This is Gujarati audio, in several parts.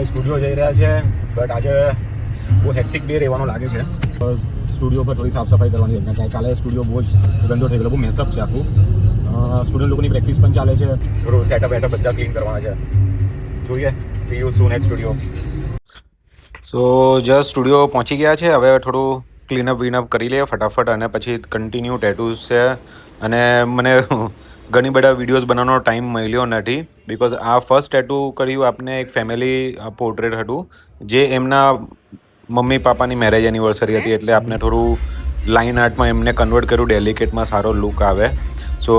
સ્ટુડિયો જઈ રહ્યા છે, બટ આજે બહુ હેક્ટિક ડે રહેવાનો લાગે છે. સ્ટુડિયો પર થોડી સાફ સફાઈ કરવાની છે. કાલે સ્ટુડિયો બહુ જ ગંદો થઈ ગયેલો, બહુ મેસઅપ છે આખું. સ્ટુડન્ટ લોકોની પ્રેક્ટિસ પણ ચાલે છે, થોડું સેટઅપ વેટઅપ બધા ક્લીન કરવાના છે. જોઈએ, see you soon at studio. So just studio પહોંચી ગયા છે. હવે થોડું ક્લીનઅપ વીનઅપ કરી લઈએ ફટાફટ, અને પછી કન્ટિન્યુ ટેટૂઝ છે. અને મને ઘણી બધા વિડીયોઝ બનાવવાનો ટાઈમ મળ્યો નથી, બિકોઝ આ ફર્સ્ટ ટેટુ કર્યું આપને એક ફેમિલી પોર્ટ્રેટ હતું, જે એમના મમ્મી પાપાની મેરેજ એનિવર્સરી હતી, એટલે આપણે થોડું લાઇન આર્ટમાં એમને કન્વર્ટ કર્યું, ડેલિકેટમાં સારો લુક આવે. સો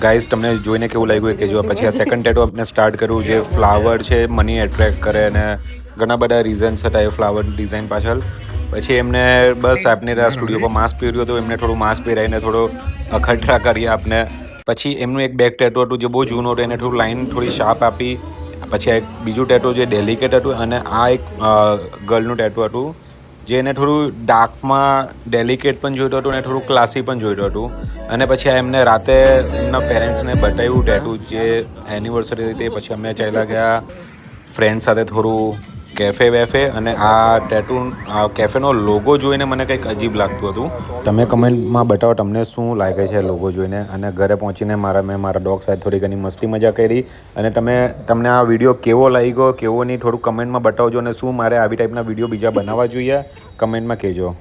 ગાઈઝ, તમને જોઈને કેવું લાગ્યું કે જો પછી આ સેકન્ડ ટેટુ આપણે સ્ટાર્ટ કર્યું, જે ફ્લાવર છે મની એટ્રેક્ટ કરે, અને ઘણા બધા રીઝન્સ હતા એ ફ્લાવર ડિઝાઇન પાછળ. પછી એમને બસ આપને સ્ટુડિયો પર માસ્ક પહેર્યું હતું, એમને થોડું માસ્ક પહેરાવીને થોડો અખતરા કરીએ આપને. પછી એમનું એક બેક ટેટુ હતું જે બહુ જૂનું હતું, એને થોડું લાઇન થોડી શાર્પ આપી. પછી એક બીજું ટેટુ જે ડેલિકેટ હતું, અને આ એક ગર્લનું ટેટુ હતું, જે એને થોડું ડાર્કમાં ડેલિકેટ પણ જોઈતું હતું અને થોડું ક્લાસી પણ જોઈતું હતું. અને પછી એમને રાતે એમના પેરેન્ટ્સને બતાવ્યું ટેટુ જે એનિવર્સરી હતી. પછી અમે ચાલ્યા ગયા ફ્રેન્ડ સાથે થોડું કેફે વેફે, અને આ ટેટુ કેફેનો લોગો જોઈને મને કંઈક અજીબ લાગતું હતું. તમે કમેન્ટમાં બતાવો તમને શું લાગે છે લોગો જોઈને. અને ઘરે પહોંચીને મેં મારા ડોગ સાથે થોડી ઘણી મસ્તી મજા કરી. અને તમને આ વિડીયો કેવો લાગ્યો, કેવો નહીં, થોડું કમેન્ટમાં બતાવજો. અને શું મારે આવી ટાઈપના વિડીયો બીજા બનાવવા જોઈએ, કમેન્ટમાં કહેજો.